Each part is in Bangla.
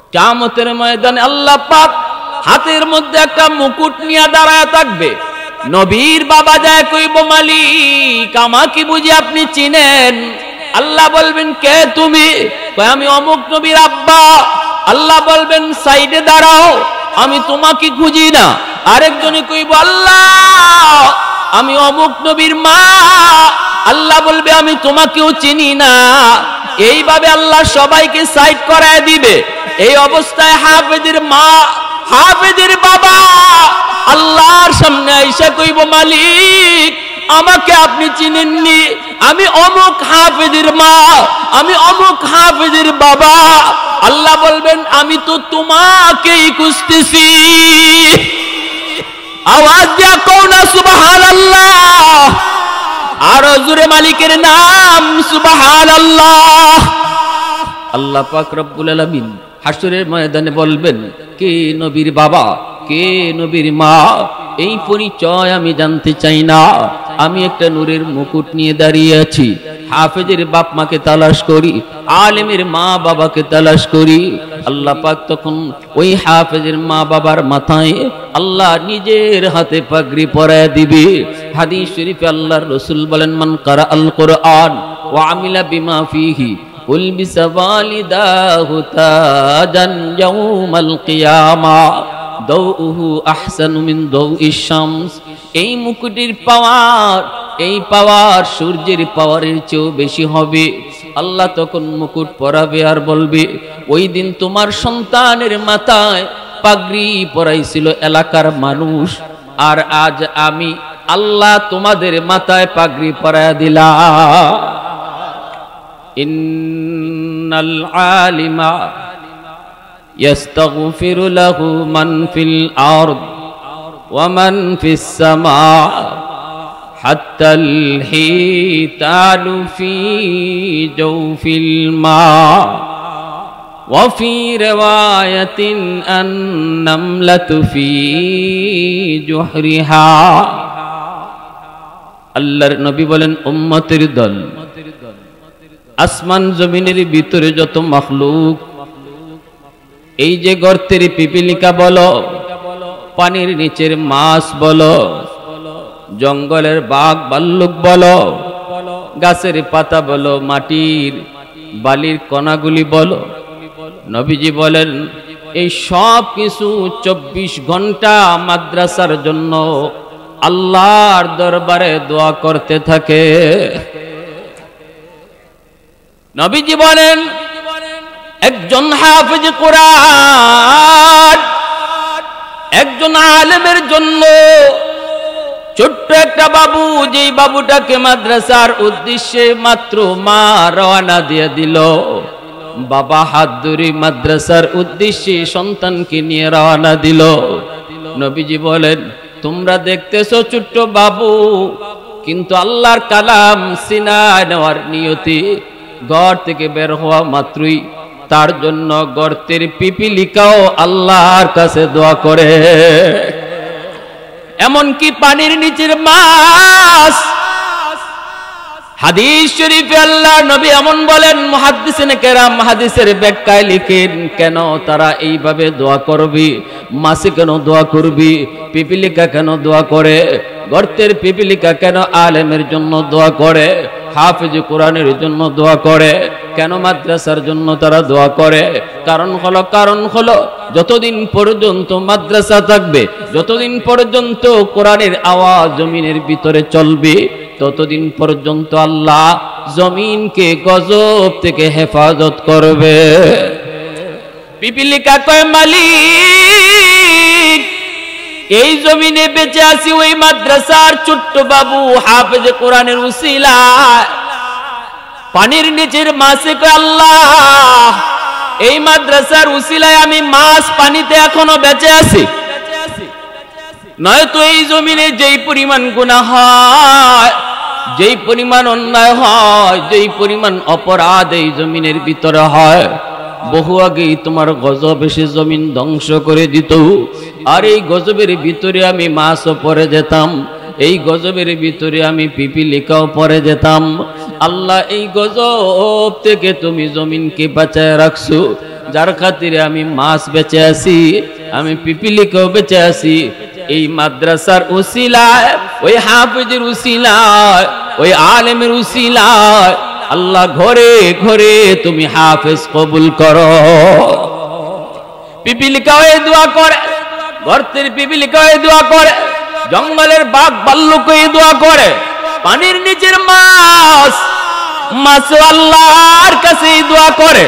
কিয়ামতের ময়দানে আল্লাহ পাক হাতের মধ্যে একটা মুকুট নিয়ে দাঁড়ায় থাকবে। নবীর বাবা যায় কইব, মালিক আমাকে বুঝি আপনি চিনেন? আল্লাহ বলবেন, কে তুমি? কয়, আমি অমুক নবীর আব্বা। আল্লাহ বলবেন, সাইডে দাঁড়াও, আমি তোমাকে খুঁজি না। আরেকজনে কইব, আল্লাহ আমি অমুক নবীর মা। আল্লাহ বলবে, আমি তোমাকেও চিনি না। এইভাবে আল্লাহ সবাইকে সাইড করায় দিবে। এই অবস্থায় হাফেজের মা, হাফেজের বাবা আল্লাহর সামনে আইসা কইব, মালিক আমাকে আপনি চিনেননি? আমি অমুক হাফেজের মা, আমি অমুক হাফেজের বাবা। আল্লাহ বলবেন, আমি তো তোমাকেই খুঁজতেছি। আওয়াজ দিয়া কও না সুবহানাল্লাহ। আর জোরে মালিকের নাম সুবহানাল্লাহ। আল্লাহ পাক রব্বুল আলামিন হাসরের ময়দানে বলবেন, কে নবীর বাবা, কে নবীর মা? এই পরিচয় আমি জানতে চাই না। আমি একটা নূরের মুকুট নিয়ে দাঁড়িয়ে আছি। হাফেজের বাপ মাকে তালাশ করি, আলেমের মা বাবাকে তালাশ করি। আল্লাহ পাক তখন ওই হাফেজের মা বাবার মাথায় আল্লাহ নিজের হাতে পাগড়ি পরায় দিবে। হাদিস শরীফে আল্লাহর রাসূল বলেন, মান কারা আল কোরআন ওয়া আমিলা বিমা ফিহি উলবিস ওয়ালিদাহু তাজান ইয়াউমাল কিয়ামা দাউহু আহসানু মিন দাউইশ শামস। এই মুকুটের পাওয়ার, এই পাওয়ার সূর্যের পাওয়ারের চেয়েও বেশি হবে। আল্লাহ তখন মুকুট পরাবে আর বলবে, ওই দিন তোমার সন্তানের মাথায় পাগড়ি পরাইছিল এলাকার মানুষ, আর আজ আমি আল্লাহ তোমাদের মাথায় পাগড়ি পরায়া দিলাম। ইন্নাল আলিমা ইয়াস্তাগফিরু লাহু মান ফিল আরদ ওয়া মান ফিস সামা হাত্তাল হিতালু ফি জাওফিল মা ওয়া ফি রিওয়ায়াতিন আন-নামলাতু ফি জুহরিহা। আল্লাহর নবী বলেন, উম্মতের দল, আসমান জমিনের ভিতরে যত মাখলুক, এই যে গর্তের পিপিলিকা বলো, পানির নিচের মাছ বলো, জঙ্গলের বাঘ ভাল্লুক বলো, গাছের পাতা বলো, মাটির বালির কণাগুলি বলো, নবীজি বলেন এই সব কিছু 24 ঘন্টা মাদ্রাসার জন্য আল্লাহর দরবারে দোয়া করতে থাকে। নবীজি বলেন, একজন হাফেজ কোরআন, একজন আলেমের জন্য ছোট্ট একটা বাবু, যেই বাবুটাকে মাদ্রাসার উদ্দেশ্যে মাত্র মা রওনা দিয়ে দিল, বাবা হাত ধরে মাদ্রাসার উদ্দেশ্যে সন্তানকে নিয়ে রওনা দিল। নবীজি বলেন, তোমরা দেখতেছো ছোট্ট বাবু, কিন্তু আল্লাহর কালাম সিনায় নেওয়ার নিয়তে ঘর থেকে বের হওয়া মাত্রই তার জন্য গর্তের পিপিলিকাও আল্লাহর কাছে দোয়া করে। এমনকি পানির নিচের মাছ। হাদিস শরীফে আল্লাহ নবী এমন বলেন, মুহাদ্দিসিনে কেরাম হাদিসের ব্যাখ্যায় লিখেন, কেন তারা এইভাবে দোয়া করবে? মাছে কেন দোয়া করবে? পিপিলিকা কেন দোয়া করে? গর্তের পিপিলিকা কেন আলেমের জন্য দোয়া করে? হাফেজ কোরআনের জন্য দোয়া করে? কেন মাদ্রাসার জন্য তারা দোয়া করে? কারণ হলো যতদিন পর্যন্ত মাদ্রাসা থাকবে, যতদিন পর্যন্ত কোরআনের আওয়াজ জমিনের ভিতরে চলবে, ততদিন পর্যন্ত আল্লাহ জমিনকে গজব থেকে হেফাজত করবে। পিপিলিকা কয়, মালিক এই জমিনে বেঁচে আছি ওই মাদ্রাসার ছোট্ট বাবু হাফেজ কোরআনের উসিলায়। পানির নিচের মাছে কয়, আল্লাহ এই মাদ্রাসার উসিলায় আমি মাছ পানিতে এখনো বেঁচে আছি, নয়তো এই জমিনে যেই পরিমাণ গুনাহ হয়, যেই পরিমাণ অন্যায় হয়, যেই পরিমাণ অপরাধ এই জমিনের ভিতরে হয়, বহু আগেই তোমার গজব এসে জমিন ধ্বংস করে দিত। আর এই গজবের ভিতরে আমি মাছও পড়ে যেতাম, এই গজবের ভিতরে আমি পিপিলিকাও পড়ে যেতাম। আল্লাহ এই গজব থেকে তুমি জমিনকে বাঁচায় রাখছো, যার খাতিরে আমি মাছ বেচে আছি, আমি পিপিলিকেও বেচে আছি। এই মাদ্রাসার উসিলায়, ওই হাফেজের উসিলায়, ওই আলেমের উসিলায় আল্লাহ ঘরে ঘরে তুমি হাফেজ কবুল করো। পিপিলিকাও এই দোয়া করে, গর্তের পিপিলিকাও এই দোয়া করে, জঙ্গলের বাঘ ভাল্লুক এই দোয়া করে, পানির নিচের মাছ মাছও আল্লাহর কাছে এই দোয়া করে।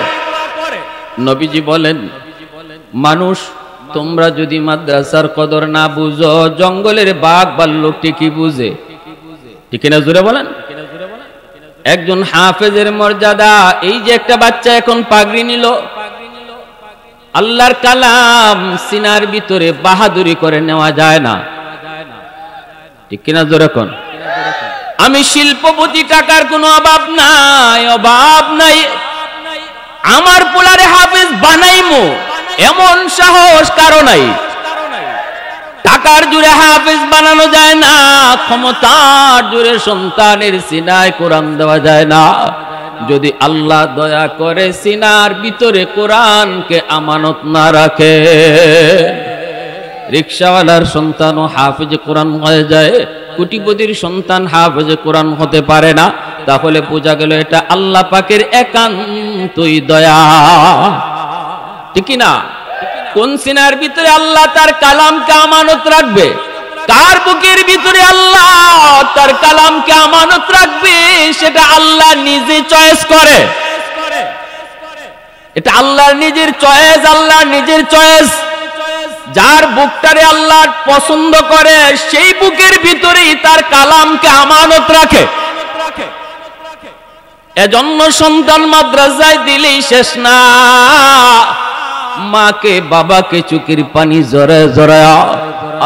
নবীজি বলেন, মানুষ তোমরা যদি মাদ্রাসার কদর না বুঝো, জঙ্গলের বাঘ ভাল্লুকটি কি বুঝে? ঠিক না? জোরে বলেন। একজন হাফেজের মর্যাদা, এই যে একটা বাচ্চা এখন পাগড়ি নিল, আল্লাহর কালাম সিনার ভিতরে বাহাদুরি করে নেওয়া যায় না। ঠিক কিনা? জোরে কোন। আমি শিল্পপতি, টাকার কোনো অভাব নাই, অভাব নাই, আমার পোলারে হাফেজ বানাইমু এমন সাহস কারো নাই। টাকার জোরে হাফেজ বানানো যায় না, ক্ষমতার জোরে সন্তানের সিনায় কোরআন দেওয়া যায় না। যদি আল্লাহ দয়া করে সিনার ভিতরে কোরআনকে আমানত না রাখে, রিকশাওয়ালার সন্তানও হাফেজে কোরআন হয়ে যায়, কোটিপতির সন্তান হাফেজে কোরআন হতে পারে না, তাহলে বোঝা গেল এটা আল্লাহ পাকের একান্তই দয়া। ঠিক না? কোন সিনার ভিতরে আল্লাহ তার কালামকে আমানত রাখবে, কার বুকের ভিতরে আল্লাহ তার কালামকে আমানত রাখবে, সেটা আল্লাহ নিজে চয়েস করে। এটা আল্লাহর নিজের চয়েস, আল্লাহর নিজের চয়েস। যার বুকটারে আল্লাহ পছন্দ করে, সেই বুকের ভিতরেই তার কালামকে আমানত রাখে। এজন্য সন্তান মাদ্রাসায় দিলেই শেষ না, মাকে বাবাকে চোখের পানি জড়ায় জড়ায়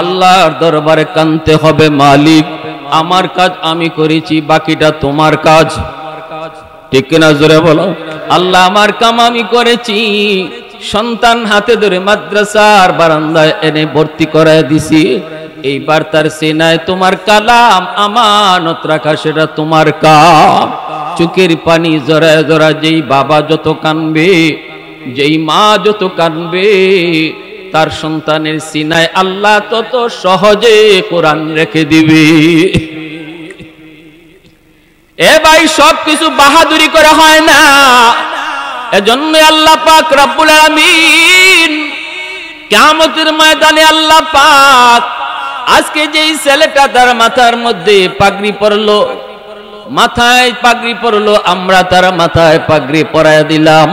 আল্লাহর দরবারে কাঁদতে হবে, মালিক আমার কাজ আমি করেছি, বাকিটা তোমার কাজ। ঠিক কিনা? জোরে বলো। আল্লাহ আমার কাম আমি করেছি। সন্তান হাতে ধরে মাদ্রাসার বারান্দায় এনে ভর্তি করায় দিছি, এইবার তার সিনায় তোমার কালাম আমানত রাখা, সেটা তোমার কাম। চোখের পানি জড়ায় জড়ায় যেই বাবা যত কাঁদবে, যেই মা যত কাঁদবে, তার সন্তানের সিনায় আল্লাহ তত সহজে কোরআন রেখে দিবে। এ ভাই, সবকিছু বাহাদুরি করে হয় না। এজন্য আল্লাহ পাক রব্বুল আলামিন কিয়ামতের ময়দানে আল্লাহ পাক আজকে যেই ছেলেটা তার মাথার মধ্যে পাগড়ি পরলো, মাথায় পাগড়ি পরলো, আমরা তার মাথায় পাগড়ি পরায় দিলাম।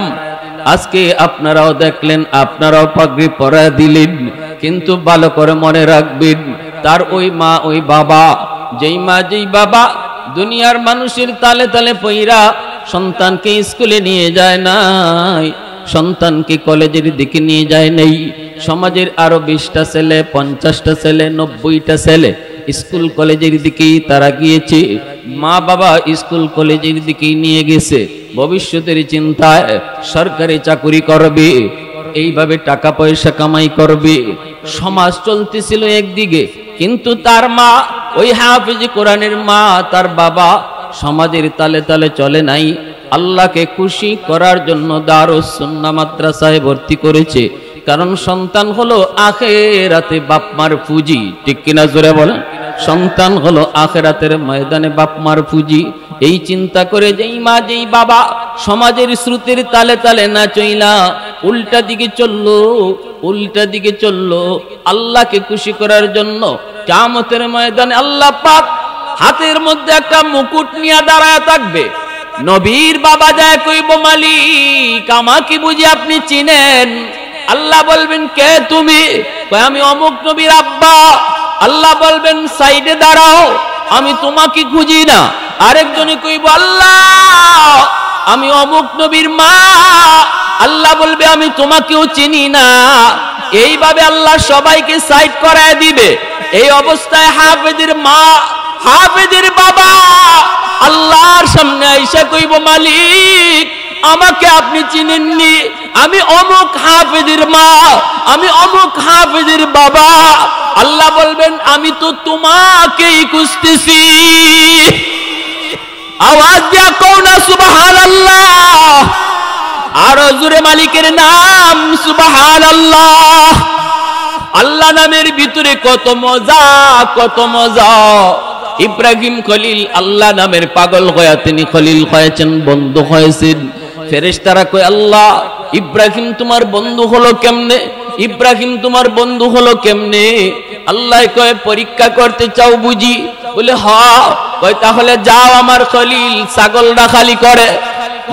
আজকে আপনারাও দেখলেন, আপনারাও পাগড়ি পরায় দিলেন, কিন্তু ভালো করে মনে রাখবেন, তার ওই মা ওই বাবা, যেই মা যেই বাবা দুনিয়ার মানুষের তালে তালে পইরা সন্তানকে স্কুলে নিয়ে যায় নাই, সন্তানকে কলেজের দিকে নিয়ে যায় নাই, সমাজের আরো 20টা ছেলে, 50টা ছেলে, 90টা ছেলে স্কুল কলেজের দিকেই তারা গিয়েছে। মা বাবা স্কুল কলেজের দিকেই নিয়ে গেছে, ভবিষ্যতের চিন্তায় সরকারি চাকরি করবে, এইভাবে টাকা পয়সা কামাই করবে। সমাজ চলতেছিল একদিকে, কিন্তু তার মা, ওই হাফেজ কোরআনের মা, তার বাবা সমাজের তালে তালে চলে নাই, আল্লাহকে খুশি করার জন্য দারুস সুন্নাহ মাদ্রাসায় ভর্তি করেছে। কারণ সন্তান হলো আখিরাতে বাপ মার পুঁজি। ঠিক কিনা? জোরে বলেন। সন্তান হলো আখিরাতের ময়দানে বাপ মার পুঁজি। এই চিন্তা করে যেই মা যেই বাবা সমাজের স্রোতের তালে তালে না চইলা উল্টা দিকে চললো, উল্টা দিকে চললো আল্লাহকে খুশি করার জন্য, কিয়ামতের ময়দানে আল্লাহ পাক হাতের মধ্যে একটা মুকুট নিয়ে দাঁড়ায় থাকবে। নবীর বাবা যায় কইব, মালিক আমাকে বুঝি আপনি চিনেন? আল্লাহ বলবেন, কে তুমি? আমি অমুক নবীর আব্বা। আল্লাহ বলবেন, সাইডে দাঁড়াও, আমি তোমাকে খুঁজি না। আরেকজনে কইব, আল্লাহ আমি অমুক নবীর মা। আল্লাহ বলবে, আমি তোমাকেও চিনি না। এইভাবে আল্লাহ সবাইকে সাইড করায় দিবে। এই অবস্থায় হাফেজের মা, হাফেজের বাবা আল্লাহর সামনে আইসা কইব, মালিক আমাকে আপনি চিনেননি, আমি অমুক হাফেজের মা, আমি অমুক হাফেজের বাবা। আল্লাহ বলবেন, আমি তো তোমাকেই খুঁজতেছি। আওয়াজ দিয়া কও না সুবহানাল্লাহ। আর জোরে মালিকের নাম সুবহানাল্লাহ। আল্লাহ নামের ভিতরে কত মজা, কত মজা। ইব্রাহিম খলিল আল্লাহ নামের পাগল হয়ে তিনি খলিল হয়েছেন, বন্ধু হয়েছেন। ফেরেশতারা কয় আল্লাহ ইব্রাহিম তোমার বন্ধু হলো কেমনে, ইব্রাহিম তোমার বন্ধু হলো কেমনে? আল্লাহ কয় পরীক্ষা করতে চাও বুঝি? বলে হ্যাঁ। কয় তাহলে যাও, আমার খলিল ছাগল রাখালি করে,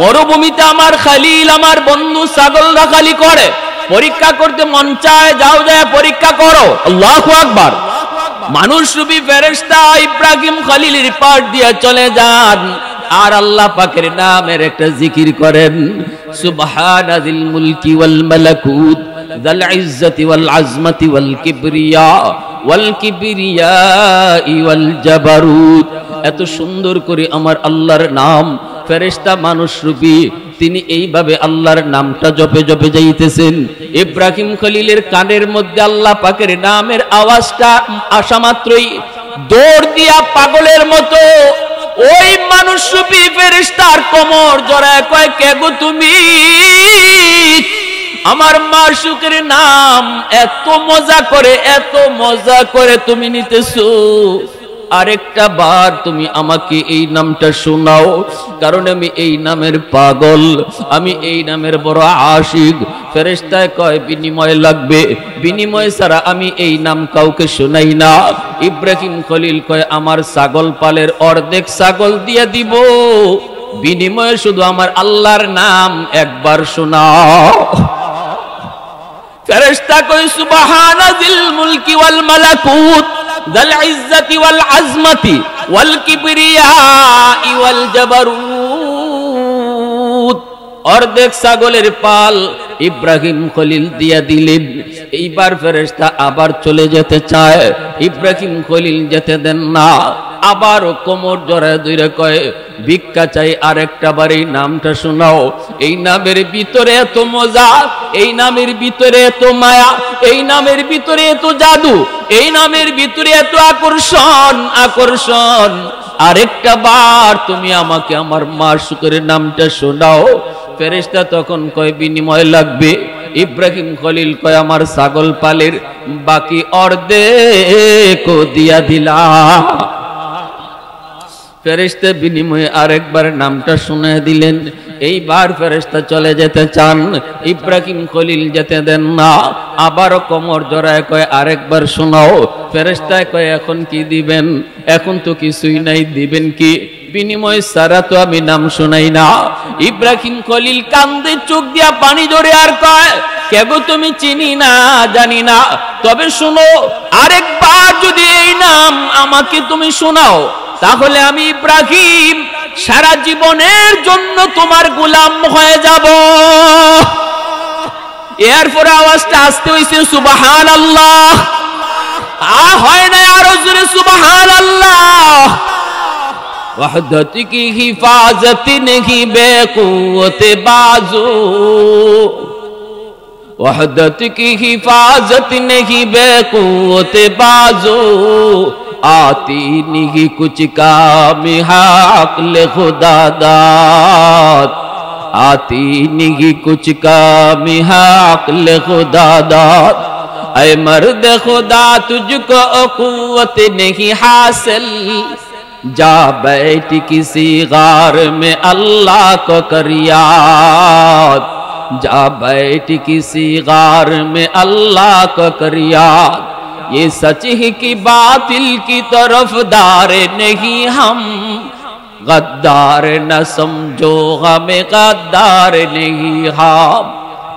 মরুভূমিতে আমার খলিল আমার বন্ধু ছাগল রাখালি করে, পরীক্ষা করতে মন চায়, যাও যায় পরীক্ষা করো। আল্লাহু আকবার। মানুষ রূপী ফেরেশতা ইব্রাহিম খলিলের পাশ দিয়ে চলে যান, আর আল্লাহ পাকের নামের একটা জিকির করেন, সুবহানাজিল মুলকি ওয়াল মালাকুত যাল ইজ্জতি ওয়াল আজমতি ওয়াল কিবরিয়া ওয়াল জাবারুত। এত সুন্দর করে আমার আল্লাহর নাম, ফেরেশতা মানুষ রূপী তিনি এইভাবে আল্লাহর নামটা জপে জপে যাইতেছেন। ইব্রাহিম খলিলের কানের মধ্যে আল্লাহ পাকের নামের আওয়াজটা আসা মাত্রই দৌড় দিয়া পাগলের মতো ওই মানুষ রূপী ফেরেশতার কোমর জড়ায় কয়, কে গো তুমি? আমার মাশউকের নাম এত মজা করে, এত মজা করে তুমি নিতেছো, আরেকটা বার তুমি আমাকে এই নামটা শোনাও, কারণ আমি এই নামের পাগল, আমি এই নামের বড় আশিক। ফেরেশতায় কয় বিনিময় লাগবে, বিনিময় ছাড়া আমি এই নাম কাউকে শোনাই না। ইব্রাহিম খলিল কয় আমার ছাগল পালের অর্ধেক ছাগল দিয়ে দিব, বিনিময়ে শুধু আমার আল্লাহর নাম একবার শোনাও। ফেরেশতা কয় সুবহানাজিল মুলকি ওয়াল মালাকুত যাল ইজ্জতি ওয়াল আজমতি ওয়াল কিবরিয়া ওয়াল জাবারুত। অর্ধেক ছাগলের পাল ইব্রাহিম খলিল দিয়া দিলেন। এইবার ফেরেশতা আবার চলে যেতে চায়, ইব্রাহিম খলিল যেতে দেন না। আবারও কোমর জড়ায় ধরে কয় ভিক্ষা চাই, আরেকটা বার এই নামটা শোনাও। এই নামের ভিতরে এত মজা, এই নামের ভিতরে এত মায়া, এই নামের ভিতরে এত জাদু, এই নামের ভিতরে এত আকর্ষণ, আকর্ষণ। আরেকটা বার তুমি আমাকে আমার মাশউকের নামটা শোনাও। ফেরেশতা তখন কয় বিনিময় লাগবে। ইব্রাহিম খলিল কয় আমার ছাগল পালের বাকি অর্ধেক দিয়া দিলা। ফেরেশতা বিনিময়ে আরেকবার নামটা শুনে দিলেন। এইবার ফেরেশতা চলে যেতে চান, ইব্রাহিম খলিল যেতে দেন না। আবারও কোমর জড়ায় কয় আরেকবার শোনাও। ফেরেশতায় কয় এখন কি দিবেন? এখন তো কিছুই নাই, দিবেন কি? বিনিময় ছাড়া তো আমি নাম শোনাই না। ইব্রাহিম খলিল কান্দে, চোখ দিয়া পানি ঝরে, আর কয় কে গো তুমি? চিনি না, জানি না, তবে শোনো, আরেকবার যদি এই নাম আমাকে তুমি শোনাও, তাহলে আমি ইব্রাহিম সারা জীবনের জন্য তোমার গোলাম হয়ে যাব। এরপরে আওয়াজটা আসতে হইছে সুবহানাল্লাহ। হয় না আরো জোরে সুবহানাল্লাহ। ওয়াহদত কি হিফাজত নেহি বেকুওত বাজু, ওয়াহদত কি হিফাজত নেহি বেকুওত বাজু, आती नहीं कुछ काम हाक़िल खुदा दाद, आती नहीं कुछ काम हाक़िल खुदा दाद। ऐ मर्द खुदा तुझको क़ुव्वत नहीं हासिल, जा बैठ किसी गार में अल्लाह को कर याद, जा बैठ किसी गार में अल्लाह को कर याद। ये सच ही कि बातिल की तरफदार नहीं हम, गद्दार न समझो हमें गद्दार नहीं हम,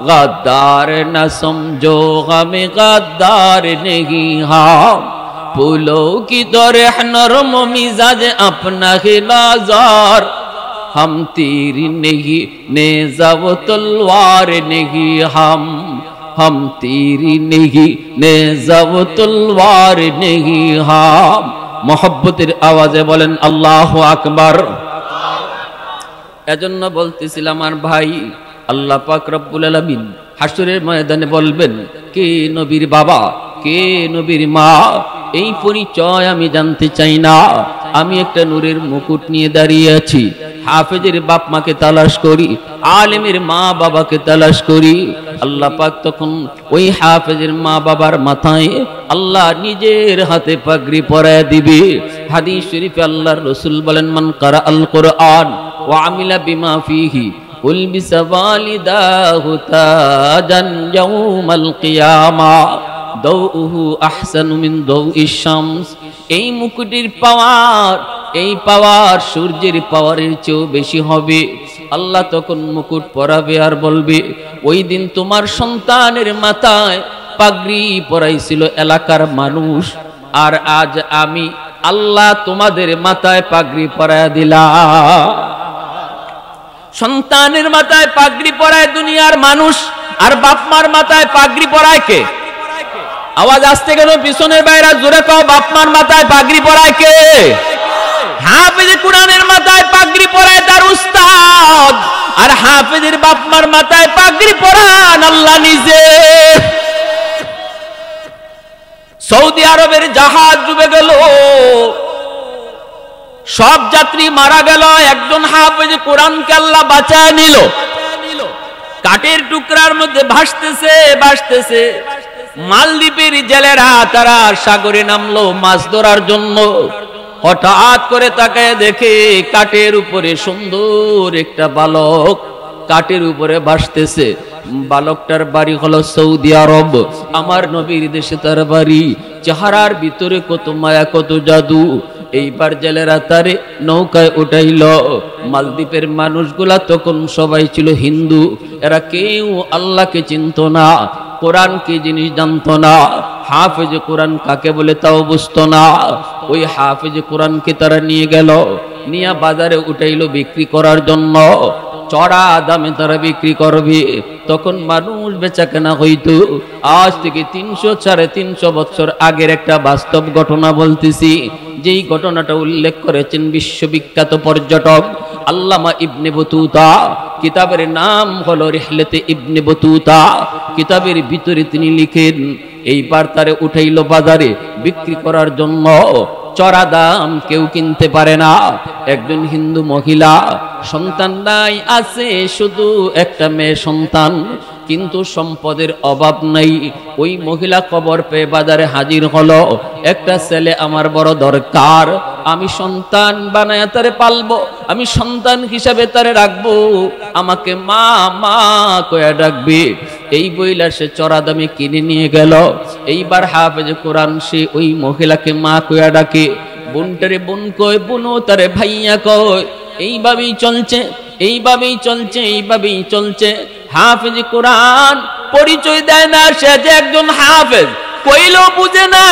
गद्दार न समझो हमें गद्दार नहीं हम। फूलों की तरह नरम मिजाज अपना खिलाजार, हम तीर नहीं नेज़ा व तलवार नहीं हम तीरी नहीं नेज़ा व तलवार नहीं हम। मोहब्बतेर आवाजे बोलेन আল্লাহু আকবার। এজন্য বলতেছিলাম আর ভাই, আল্লাহ পাক রব্বুল আলামিন হাসরের ময়দানে বলবেন কে নবীর বাবা, কে নবীর মা, এই পরিচয় আমি জানতে চাই না। আমি একটা নূরের মুকুট নিয়ে দাঁড়িয়ে আছি। হাফেজের বাপ মাকে তালাশ করি, আলেমের মা বাবাকে তালাশ করি। আল্লাহ পাক তখন ওই হাফেজের মা বাবার মাথায় আল্লাহ নিজের হাতে পাগড়ি পরায় দিবে। হাদিস শরীফে আল্লাহর রাসূল বলেন, মান কারা আল কোরআন ওয়া আমিলা বিমা ফিহি উলবিসা ওয়ালিদাহু তাজান ইয়াউমাল কিয়ামা দাউহু আহসানু মিন দাউইশ শামস। এই মুকুটের পাওয়ার সূর্যের পাওয়ারের চেয়েও বেশি হবে। আল্লাহ তখন মুকুট পরাবে আর বলবে, ওই দিন তোমার সন্তানের মাথায় পাগড়ি পরাইছিল এলাকার মানুষ, আর আজ আমি আল্লাহ তোমাদের মাথায় পাগড়ি পরায় দিলাম। সন্তানের মাথায় পাগড়ি পরায় দুনিয়ার মানুষ, আর বাপ মার মাথায় পাগড়ি পরায় কে? আওয়াজ আসতে গেল পিছনের বাইরা, জোরে কও, বাপ মার মাথায় পাগড়ি পরায় কে? হাফেজ কোরআনের মাথায় পাগড়ি পরায় তার উস্তাদ, আর হাফেজের বাপ মার মাথায় পাগড়ি পরান আল্লাহ নিজে। সৌদি আরবের জাহাজ ডুবে গেল, সব যাত্রী মারা গেল, একজন হাফেজ কোরআনকে আল্লাহ বাঁচায় নিল। কাঠের টুকরার মধ্যে ভাসতেছে। মালদ্বীপের জেলেরা তারা সাগরে নামলো মাছ ধরার জন্য। হঠাৎ করে তাকায় দেখে কাঠের উপরে সুন্দর একটা বালক কাঠের উপরে ভাসতেছে। বালকটার বাড়ি হলো সৌদি আরব, আমার নবীর দেশে তার বাড়ি। চেহারার ভিতরে কত মায়া, কত জাদু। এইবার জেলেরা তারে নৌকায় উঠাইল। মালদ্বীপের মানুষগুলা তখন সবাই ছিল হিন্দু, এরা কেউ আল্লাহকে চিনত না, কোরআন কি জিনিস জানতো না, হাফেজ কোরআন কাকে বলে তাও বুঝতো না। ওই হাফেজ কোরআনকে তারা নিয়ে গেল, নিয়ে বাজারে উঠাইল বিক্রি করার জন্য। চড়া দামে তারা বিক্রি করবে। তখন মানুষ বেচা কেনা হইতো। আজ থেকে 300-350 বছর আগের একটা বাস্তব ঘটনা বলতেছি, যেই ঘটনাটা উল্লেখ করেছেন বিশ্ববিখ্যাত পর্যটক আল্লামা ইবনে বতুতা। কিতাবের নাম হলো রিহলাতে ইবনে বতুতা। কিতাবের ভিতরে তিনি লিখেন, এইবার তারে উঠাইল বাজারে বিক্রি করার জন্য। চড়া দাম, কেউ কিনতে পারে না। একজন হিন্দু মহিলা, সন্তান নাই, আছে শুধু একটা মেয়ে সন্তান, কিন্তু সম্পদের অভাব নাই। ওই মহিলা খবর পেয়ে বাজারে হাজির হলো, একটা ছেলে আমার বড় দরকার, আমি সন্তান বানায় তারে পালবো, আমি সন্তান হিসাবে তারে রাখবো, আমাকে মা মা কয়া ডাকবে। এই বইলা সে চড়া দামে কিনে নিয়ে গেল। এইবার হাফেজ কোরআন সে ওই মহিলাকে মা কয়া ডাকে, বোনটারে বোন কয়, বোনও তারে ভাইয়া কয়। এইভাবেই চলছে। হাফেজ কোরআন পরিচয় দেয় না সে যে একজন হাফেজ, কইলেও বুঝে না।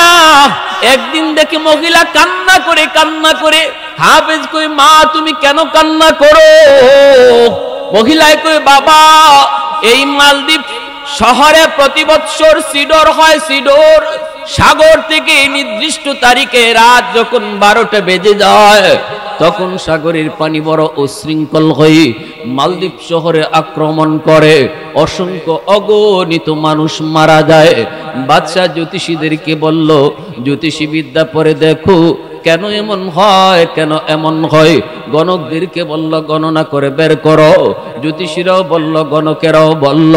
একদিন দেখে মহিলা কান্না করে, হাফেজ কই, মা তুমি কেন কান্না করো? মহিলায় কই, বাবা এই মালদ্বীপ শহরে প্রতি বৎসর সিডর হয়, সিডর সাগর থেকে নির্দিষ্ট তারিখে রাত যখন 12টা বেজে যায়, তখন সাগরের পানি বড় উশৃঙ্খল হয়ে মালদ্বীপ শহরে আক্রমণ করে, অসংখ্য অগণিত মানুষ মারা যায়। বাদশাহ জ্যোতিষীদেরকে বলল, জ্যোতিষী বিদ্যা পরে দেখো কেন এমন হয়। গণকদেরকে বলল, গণনা করে বের করো। জ্যোতিষীরাও বলল, গণকেরাও বলল,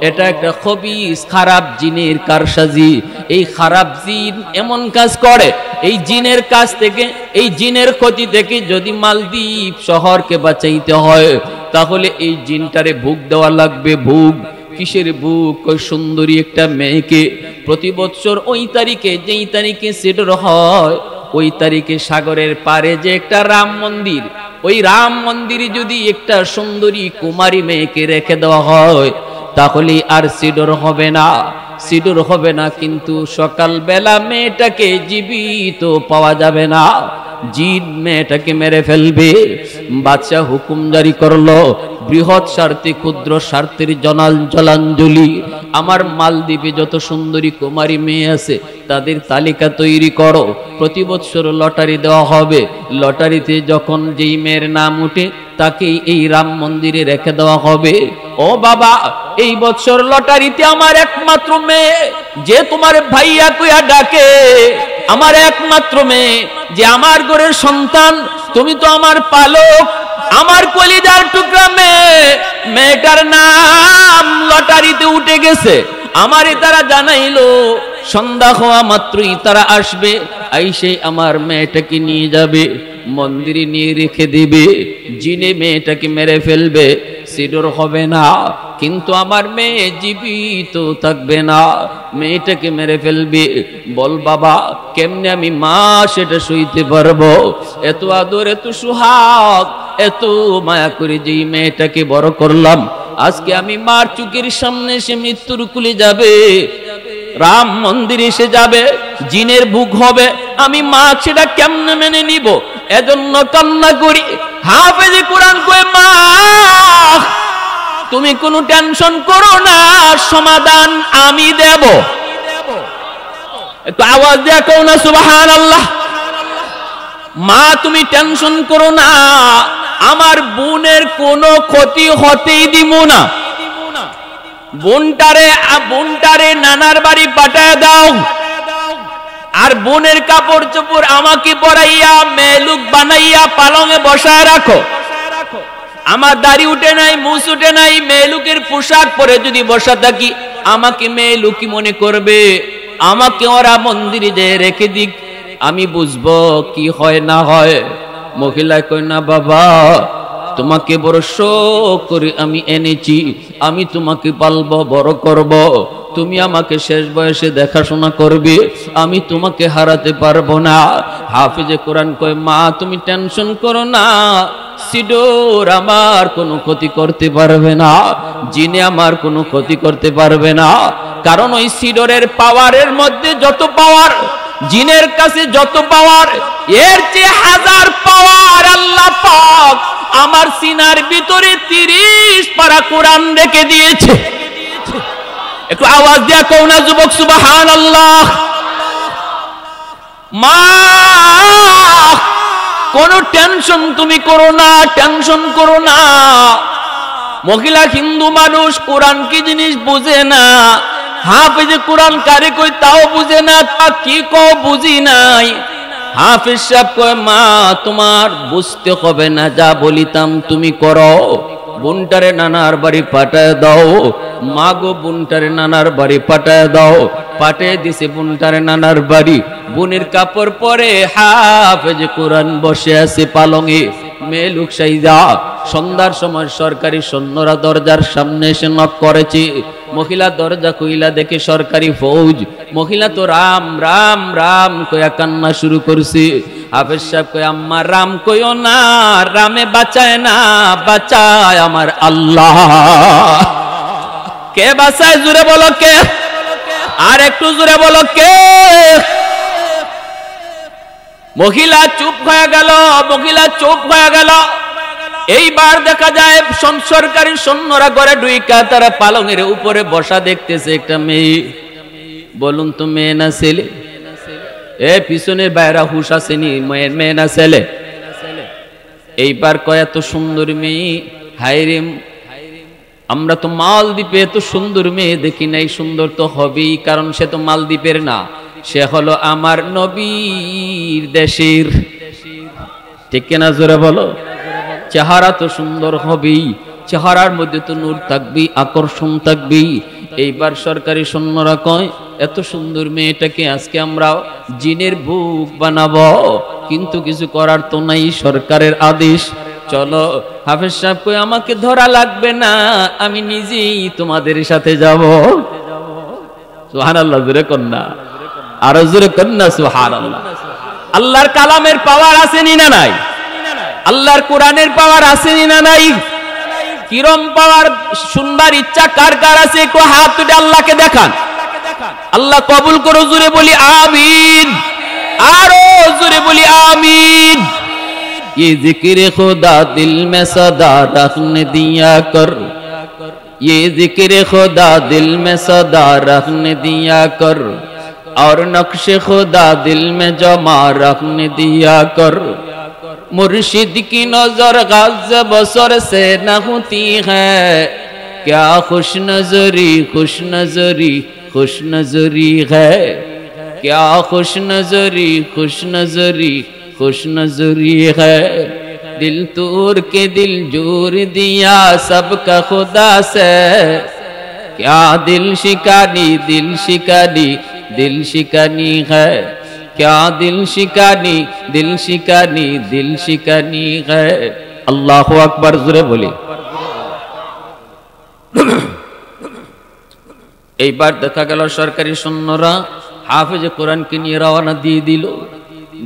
এটা একটা খবিস খারাপ জিনের কারসাজি। এই খারাপ জিন এমন কাজ করে, এই জিনের কাজ থেকে, এই জিনের ক্ষতি থেকে যদি মালদ্বীপ শহরকে বাঁচাইতে হয়, তাহলে এই জিনটারে ভোগ দেওয়া লাগবে। ভোগ কিসের ভোগ? ওই সুন্দরী একটা মেয়েকে প্রতি বছর ওই তারিখে, যেই তারিখে সিডর হয়, ওই তারিখে সাগরের পারে যে একটা রাম মন্দির, ওই রাম মন্দিরে যদি একটা সুন্দরী কুমারী মেয়েকে রেখে দেওয়া হয়, তাহলে আর সিডর হবে না। কিন্তু সকালবেলা মেয়েটাকে জীবিত পাওয়া যাবে না, জিন মেয়েটাকে মেরে ফেলবে। বাদশা হুকুম জারি করলো, বৃহৎ স্বার্থে ক্ষুদ্র স্বার্থের জলাঞ্জলি। আমার মালদ্বীপে যত সুন্দরী কুমারী মেয়ে আছে তাদের তালিকা তৈরি করো, প্রতি বছর লটারি দেওয়া হবে। লটারিতে যখন যেই মেয়ের নাম উঠে তাকেই এই রাম মন্দিরে রেখে দেওয়া হবে। ও বাবা, এই বছর লটারিতে আমার একমাত্র মেয়ে যে তোমার ভাইয়া কইয়া ডাকে, আমার একমাত্র মেয়ে যে আমার ঘরের সন্তান, তুমি তো আমার পালক, আমার কলিজার টুকরা মেয়ে, মেয়েটার নাম লটারিতে উঠে গেছে। আমারে তারা জানাইলো সন্ধ্যা হওয়া মাত্রই তারা আসবে, আইসে আমার মেয়েটাকে নিয়ে যাবে, মন্দিরে নিয়ে রেখে দিবে, জিনে মেয়েটাকে মেরে ফেলবে, সিডর হবে না, কিন্তু আমার মেয়ে জীবিত থাকবে না, মেয়েটাকে মেরে ফেলবে। বল বাবা, কেমনে আমি মা সেটা সইতে পারবো? এত আদর, এত সুহাগ, এত মায়া করে যেই মেয়েটাকে বড় করলাম, আজকে আমি মার চোখের সামনে সে মৃত্যুর কুলে যাবে, রাম মন্দিরে এসে যাবে, জিনের ভুগ হবে, আমি মা সেটা কেমনে মেনে নিব? এজন্য কান্না করি। হাফেজে কোরআন কয়, মা তুমি কোনো টেনশন করো না, সমাধান আমি দেব। একটু আওয়াজ দিয়ে কও না সুবহানাল্লাহ। মা তুমি টেনশন করো না, আমার বোনের কোনো ক্ষতি হতেই দিব না। বোনটারে নানার বাড়ি পাঠায় দাও, আর বোনের কাপড় চোপড় আমাকে পরাইয়া মেলুক বানাইয়া পালঙে বসায় রাখো। আমার দাড়ি উঠে নাই, মুছ উঠে নাই, মেলুকের পোশাক পরে যদি বসা থাকি আমাকে মেলুকি মনে করবে, আমাকে ওরা মন্দিরে যে রেখে দিক, আমি বুঝবো কি হয় না হয়। মহিলা কই না বাবা, তোমাকে বড় শোক করে আমি এনেছি, আমি তোমাকে পালবো, বড় করব, তুমি আমাকে শেষ বয়সে দেখাশোনা করবে, আমি তোমাকে হারাতে পারবো না। হাফেজে কোরআন কয়, মা তুমি টেনশন করো না, সিডোর আমার কোনো ক্ষতি করতে পারবে না, জিনে আমার কোনো ক্ষতি করতে পারবে না, কারণ ওই সিডোরের পাওয়ারের মধ্যে যত পাওয়ার, জিনের কাছে যত পাওয়ার, এর চেয়ে হাজার পাওয়ার আল্লাহ পাক আমার সিনার ভিতরে 30 পারা কোরআন রেখে দিয়েছে। একটু আওয়াজ দিয়া কও না যুবক সুবহানাল্লাহ। মা কোন টেনশন তুমি করো না, টেনশন করো না। মহিলা হিন্দু মানুষ, কোরআন কি জিনিস বুঝে না, হাফেজে কোরআন কারে কই তাও বুঝে না, তা কি কও বুঝি নাই। হাফেজ সাহেব কয়, মা তোমার বুঝতে হবে না, যা বলিতাম তুমি করো, বোনটারে নানার বাড়ি পাঠায় দাও। মা গো, বোনটারে নানার বাড়ি পাঠায় দাও। পাঠিয়ে দিছে বোনটারে নানার বাড়ি, বোনের কাপড় পরে হাফেজ কোরআন বসে আছে পালঙে, মেয়ে লোক সাইজা। সন্ধ্যার সময় সরকারি সৈন্যরা দরজার সামনে এসে নক করেছে। মহিলা দরজা খুইলা দেখে সরকারি ফৌজ। মহিলা তো রাম রাম রাম কয়া কান্না শুরু করছে। হাফেজ সাহেব কয়, আম্মা রাম কইও না, রামে বাঁচায় না, বাঁচায় আমার আল্লাহ। কে বাঁচায় জোরে বলো কে? আর একটু জোরে বলো কে? মহিলা চুপ হয়ে গেল, মহিলা চুপ হয়ে গেল। এইবার দেখা যায় সরকারি সৈন্যরা ঘরে ঢুইকা তারা পালঙের উপরে বসা দেখতেছে একটা মেয়ে। বলুন তো মেয়ে না ছেলে? এ পিছনের বাইরা হুশ আসেনি, মেয়ে না ছেলে? এইবার কয়, এত সুন্দর মেয়ে, হায়রে আমরা তো মালদ্বীপে এত সুন্দর মেয়ে দেখি নাই। সুন্দর তো হবেই, কারণ সে তো মালদ্বীপের না, সে হলো আমার নবীর দেশের। ঠিক কিনা জোরে বলো? চেহারা তো সুন্দর হবেই, চেহারার মধ্যে তো নূর থাকবেই, আকর্ষণ থাকবেই। এইবার সরকারি সৈন্যরা কয়, এত সুন্দর মেয়েটাকে আজকে আমরা জিনের ভুগ বানাবো, কিন্তু কিছু করার তো নাই, সরকারের আদেশ। চলো। হাফেজ সাহেব কই, আমাকে ধরা লাগবে না, আমি নিজেই তোমাদের সাথে যাব। সুবহানাল্লাহ, জোরে কন্যা, আরো জোরে কন্যা সুবহানাল্লাহ। আল্লাহর কালামের পাওয়ার আসেনি না নাই? আল্লাহর কোরআনের পাওয়ার আসেনি না নাই? কিরম পাওয়ার শুনবার ইচ্ছা কার কার আছে? একটু হাত তুলে আল্লাহকে দেখান। আল্লাহ কবুল করো, জোরে বলি আমিন, আরো জোরে বলি আমিন। ये जिक्र खुदा दिल में सदा रखने दिया कर, ये जिक्र खुदा दिल में सदा रखने दिया कर, और नक्श खुदा दिल में जमा रखने दिया कर। मुर्शिद की नजर गाज़ बसर से न होती है, क्या खुश नजरी खुश नजरी खुश नजरी है, क्या खुश नजरी खुश नजरी खुश नजरी है। दिल तोड़ के दिल जोड़ दिया सबका खुदा से, क्या दिल शिकानी दिल शिकानी दिल शिकानी है, क्या दिल शिकानी दिल शिकानी दिल शिकानी है। अल्लाहु अकबर, जोरे बोली। এইবার দেখা গেল সরকারি সৈন্যরা হাফেজে কোরআনকে নিয়ে রওনা দিয়ে দিল।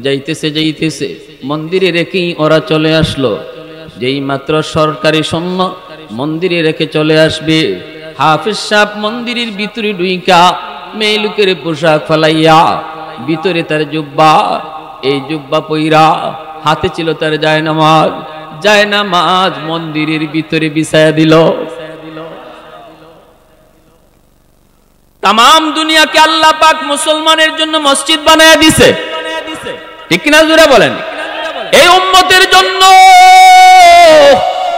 যাইতেছে যাইতেছে মন্দিরে রেখেই ওরা চলে আসলো। যেই মাত্র সরকারি সৈন্য মন্দিরে রেখে চলে আসবে, হাফেজ সাহেব মন্দিরের ভিতরে ঢুইকা মেয়ে লোকের পোশাক ফেলাইয়া ভিতরে তার জুব্বা, এই জুব্বা পইরা হাতে ছিল তার জায়নামাজ, জায়নামাজ মন্দিরের ভিতরে বিছায়া দিল। तमाम दुनिया के अल्लाह पाक मुसलमानेर जन्य मस्जिद बनाया दिसे, ठीक ना जोरे बोलेन। এই উম্মতের জন্য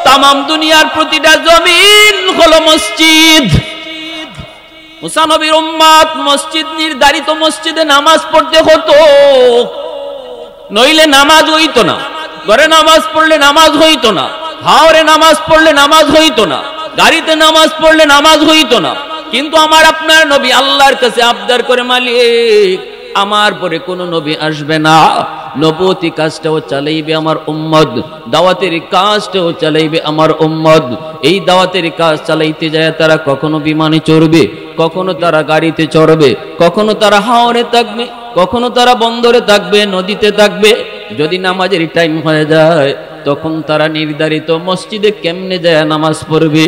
तमाम दुनियार प्रतिटा जमीन हलो मस्जिद। मूसा नबीर उम्मत मस्जिद निर्धारित मस्जिदे नामाज पढ़ते हतो, नইলে नामाज হইতো না। ঘরে নামাজ পড়লে নামাজ হইতো না, হাওরে নামাজ পড়লে নামাজ হইতো না, গাড়িতে নামাজ পড়লে নামাজ হইতো না। কিন্তু আমার আপনার নবী আল্লাহর কাছে আবদার করে, মালিক আমার পরে কোন নবী আসবে না, নবুয়তি কাজটাও চালাইবে আমার উম্মত, দাওয়াতের কাজটাও চালাইবে আমার উম্মত। এই দাওয়াতের কাজ চালাইতে যায় তারা কখনো বিমানে চড়বে, কখনো তারা গাড়িতে চড়বে, কখনো তারা হাওরে থাকবে, কখনো তারা বন্দরে থাকবে, নদীতে থাকবে। যদি নামাজের টাইম হয়ে যায় তখন তারা নির্ধারিত মসজিদে কেমনে যায় নামাজ পড়বে।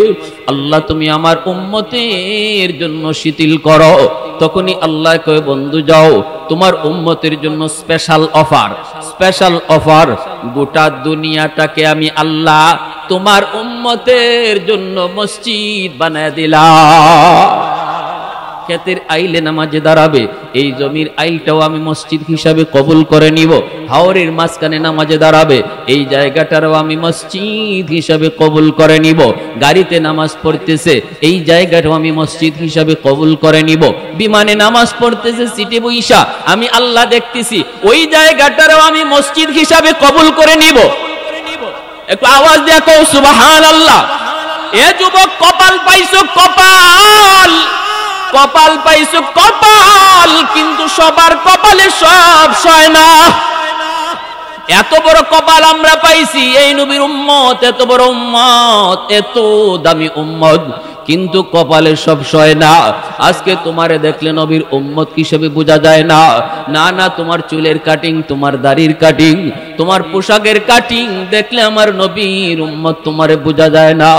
আল্লাহ তুমি আমার উম্মতের জন্য শিথিল করো। তখনই আল্লাহ কয়, বন্ধু যাও, তোমার উম্মতের জন্য স্পেশাল অফার, স্পেশাল অফার। গোটা দুনিয়াটাকে আমি আল্লাহ তোমার উম্মতের জন্য মসজিদ বানায় দিলাম। ক্ষেতের আইলে নামাজে দাঁড়াবে, এই জমির আইলটাও আমি মসজিদ হিসাবে কবুল করে নিব। হাওরের মাঝখানে নামাজে দাঁড়াবে, এই জায়গাটারও আমি মসজিদ হিসাবে কবুল করে নিব। গাড়িতে নামাজ পড়তেছে, এই জায়গাটাও আমি মসজিদ হিসাবে কবুল করে নিব। বিমানে নামাজ পড়তেছে সিটে বইসা, আমি আল্লাহ দেখতেছি, ওই জায়গাটারও আমি মসজিদ হিসাবে কবুল করে নিব। একটু আওয়াজ দেখো সুবহানাল্লাহ। এ যুবক কপাল পাইছো, কপাল কপাল পাইছো কপাল, কিন্তু সবার কপালে সব সয় না। এত বড় কপাল আমরা পাইছি, এই নবীর উম্মত, এত বড় উম্মত, এত দামি উম্মত, কিন্তু কপালে সব সয় না। আজকে তোমারে দেখলে নবীর উম্মত হিসেবে বোঝা যায় না। না না, তোমার চুলের কাটিং, তোমার দাড়ির কাটিং, তোমার পোশাকের কাটিং দেখলে আমার নবীর উম্মত তোমারে বোঝা যায় না।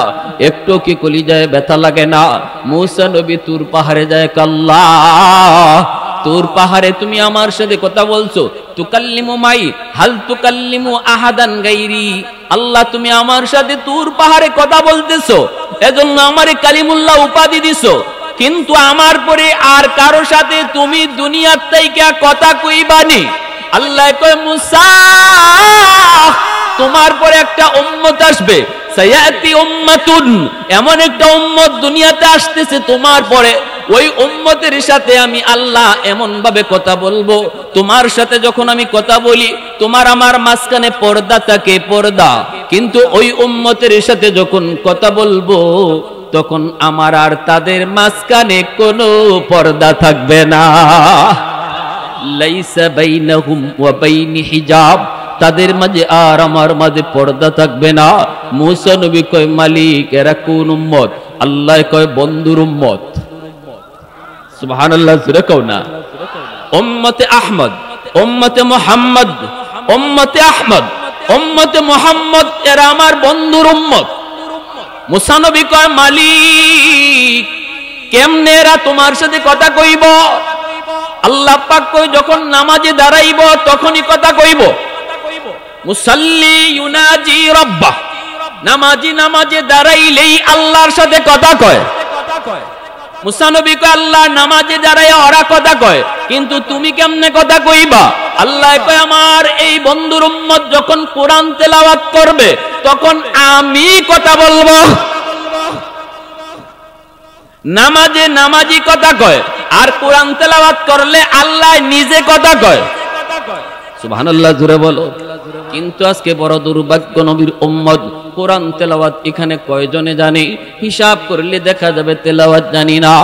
একটু কি কলিজায় ব্যথা লাগে না? মুসা নবী তুর পাহাড়ে যায়, আল্লাহ তুর পাহাড়ে তুমি আমার সাথে কথা বলছো, তুকাল্লিমু মাই হাল তুকাল্লিমু আহাদান গায়রি। আল্লাহ তুমি আমার সাথে তুর পাহাড়ে কথা বলতেছো, এজন্য আমারে কালিমুল্লাহ উপাধি দিছো, কিন্তু আমার পরে আর কারো সাথে তুমি দুনিয়ার থেকে কথা কইবানি। আল্লাহ কয়, মুসা তোমার পরে একটা উম্মত আসবে, সায়াতি উম্মাতুন, এমন একটা উম্মত দুনিয়াতে আসতেছে তোমার পরে। ওই উম্মতের সাথে আমি আল্লাহ এমন ভাবে কথা বলবো, তোমার সাথে যখন আমি কথা বলি তোমার আমার মাঝখানে পর্দা থাকে, পর্দা, কিন্তু ওই উম্মতের সাথে যখন কথা বলবো তখন আমার আর তাদের মাঝখানে কোনো পর্দা থাকবে না। লাইসা বাইনাহুম ওয়া বাইনি হিজাব, তাদের মাঝে আর আমার মাঝে পর্দা থাকবে না। মুসা নবী কয়, মালিক এরা কোন উম্মত? আল্লাহ কয়, বন্ধুর উম্মত। সুবহানাল্লাহ, জোরে কও না। উম্মতে আহমদ, উম্মতে মুহাম্মদ, উম্মতে আহমদ, উম্মতে মুহাম্মদ, এরা আমার বন্ধুর উম্মত। মুসা নবী কয়, মালিক কেমনে এরা তোমার সাথে কথা কইব? আল্লাহ পাক কয়, যখন নামাজে দাঁড়াইব তখনই কথা কইব। মুসাল্লি ইউনাজি রাব্বাহ, নামাজি নামাজে দাঁড়াইলেই আল্লাহর সাথে কথা কয়। মুসা নবী কয় আল্লাহ নামাজে দাঁড়ায় ওরা কথা কয়, কিন্তু তুমি কেমনে কথা কইবা? আল্লাহ কয় আমার এই বন্ধুর উম্মত যখন কোরআন তেলাওয়াত করবে তখন আমি কথা বলবো। নামাজে নামাজি কথা কয়, আর কোরআন তেলাওয়াত করলে আল্লাহ নিজে কথা কয়। সুবহানাল্লাহ, জোরে বলো। কিন্তু আজকে বড় দুর্ভাগ্য, নবীর উম্মত কোরআন তেলাওয়াত এখানে কয়জনে জানে? হিসাব করলে দেখা যাবে তেলাওয়াত জানি না।